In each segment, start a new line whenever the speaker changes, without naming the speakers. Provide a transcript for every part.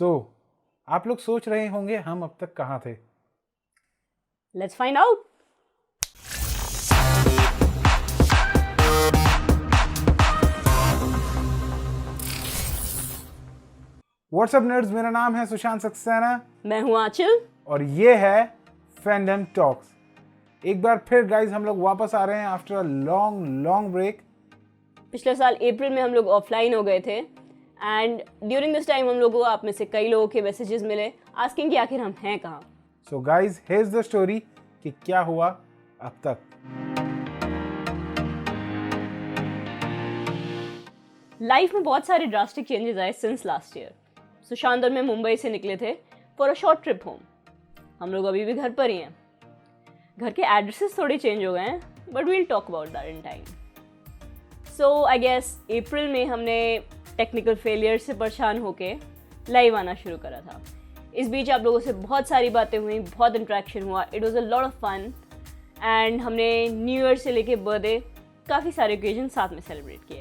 आप लोग सोच रहे होंगे हम अब तक कहाँ थे।
Let's find out.
What's up nerds, मेरा नाम है सुशांत सक्सेना।
मैं हूँ आंचल
और ये है फैंडम टॉक्स। एक बार फिर गाइज हम लोग वापस आ रहे हैं आफ्टर अ लॉन्ग ब्रेक।
पिछले साल अप्रैल में हम लोग ऑफलाइन हो गए थे एंड ड्यूरिंग दिस टाइम हम लोगों को आप में से कई लोगों के मैसेजेस मिले आस्किंग कि आखिर हम हैं कहाँ।
So guys here is the story कि क्या हुआ अब तक।
लाइफ में बहुत सारे ड्रास्टिक चेंजेस आए सिंस लास्ट ईयर। सुशांत और मैं मुंबई से निकले थे for a short trip home. हम लोग अभी भी घर पर ही हैं। घर के एड्रेसेस थोड़े चेंज हो गए हैं but we'll talk about that in time. So I guess April में हमने टेक्निकल फेलियर से परेशान होके लाइव आना शुरू करा था। इस बीच आप लोगों से बहुत सारी बातें हुई, बहुत इंट्रैक्शन हुआ। It was a lot of fun and हमने न्यू ईयर से लेके बर्थडे काफ़ी सारे ओकेजन साथ में सेलिब्रेट किए।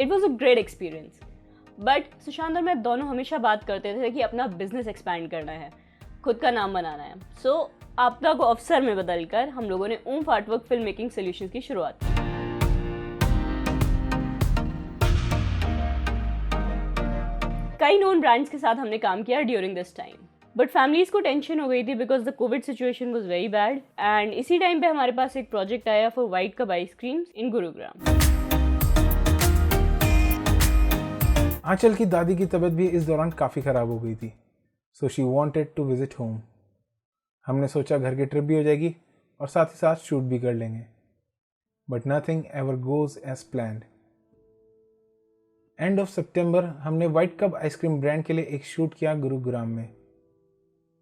It was a great experience. But Sushant और मैं दोनों हमेशा बात करते थे कि अपना बिजनेस एक्सपैंड करना है, खुद का नाम बनाना है। सो आपदा को अवसर में बदलकर हम लोगों ने ऊम्फ आर्टवर्क फिल्म मेकिंग सोल्यूशंस की शुरुआत की। कई नोन ब्रांड्स के साथ हमने काम किया during this time, but families को टेंशन हो गई थी because the Covid situation was very bad. And इसी टाइम पे हमारे पास एक प्रोजेक्ट आया फॉर व्हाइट कप आइसक्रीम्स इन गुरुग्राम।
आंचल की दादी की तबीयत भी इस दौरान काफ़ी ख़राब हो गई थी, so she wanted to visit home. हमने सोचा घर की ट्रिप भी हो जाएगी और साथ ही साथ शूट भी कर लेंगे, but nothing ever goes as planned. End of सितंबर हमने व्हाइट कप आइसक्रीम ब्रांड के लिए एक शूट किया गुरुग्राम में,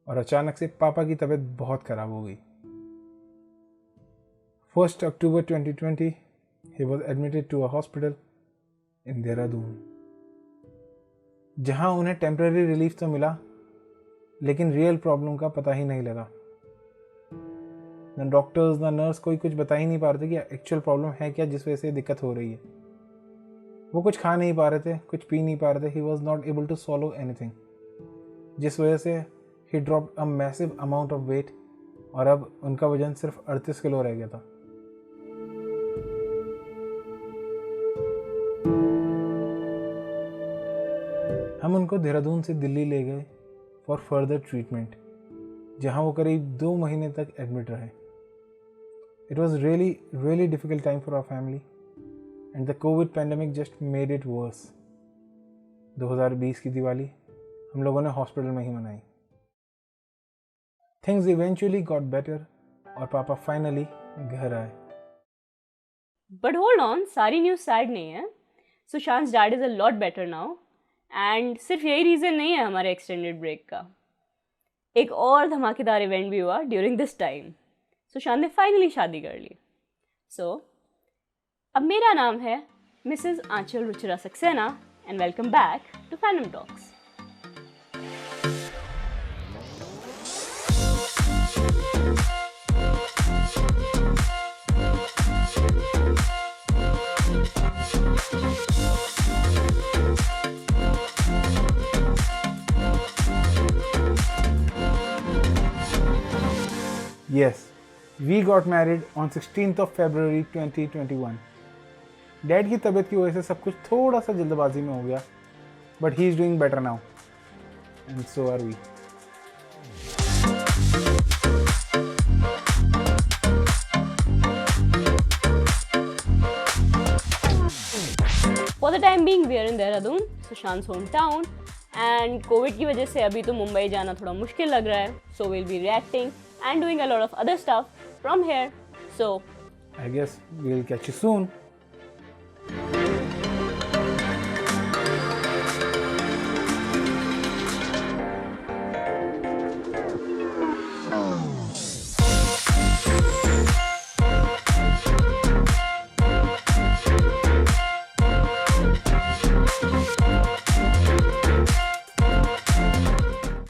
और अचानक से पापा की तबीयत बहुत ख़राब हो गई। 1 October 2020 he was admitted to a hospital in Dehradun, जहां उन्हें टेम्पररी रिलीफ तो मिला लेकिन रियल प्रॉब्लम का पता ही नहीं लगा। न डॉक्टर्स न नर्स कोई कुछ बता ही नहीं पा रहे थे कि एक्चुअल प्रॉब्लम है क्या जिस वजह से दिक्कत हो रही है। वो कुछ खा नहीं पा रहे थे, कुछ पी नहीं पा रहे थे। He was not able to swallow anything, जिस वजह से he dropped a massive amount of weight और अब उनका वजन सिर्फ 38 किलो रह गया था। हम उनको देहरादून से दिल्ली ले गए फॉर फर्दर ट्रीटमेंट, जहाँ वो करीब 2 महीने तक एडमिट रहे। It was really difficult time for our family and the covid pandemic just made it worse. 2020 की दिवाली हम लोगों ने हॉस्पिटल में ही मनाई। थिंग्स इवेंचुअली गॉट बेटर और पापा फाइनली घर आए।
बट होल्ड ऑन, सारी न्यूज़ सैड नहीं है। Sushant dad is a lot better now and सिर्फ यही रीज़न नहीं है हमारे एक्सटेंडेड ब्रेक का। एक और धमाकेदार इवेंट भी हुआ ड्यूरिंग दिस टाइम। सुशांत ने फाइनली शादी कर ली। सो अब मेरा नाम है Mrs Aanchal Ruchira Saxena and welcome back to Fandom Talks.
Yes, we got married on 16th of February 2021. Dad की तबीयत की वजह से सब कुछ थोड़ा सा जल्दबाजी में हो गया, but he is doing better now and so are we.
For the time being we are in Dehradun, Sushant's hometown, and covid की वजह से अभी तो मुंबई जाना थोड़ा मुश्किल लग रहा है। So we'll be reacting and doing a lot of other stuff from here. So
I guess we'll catch you soon.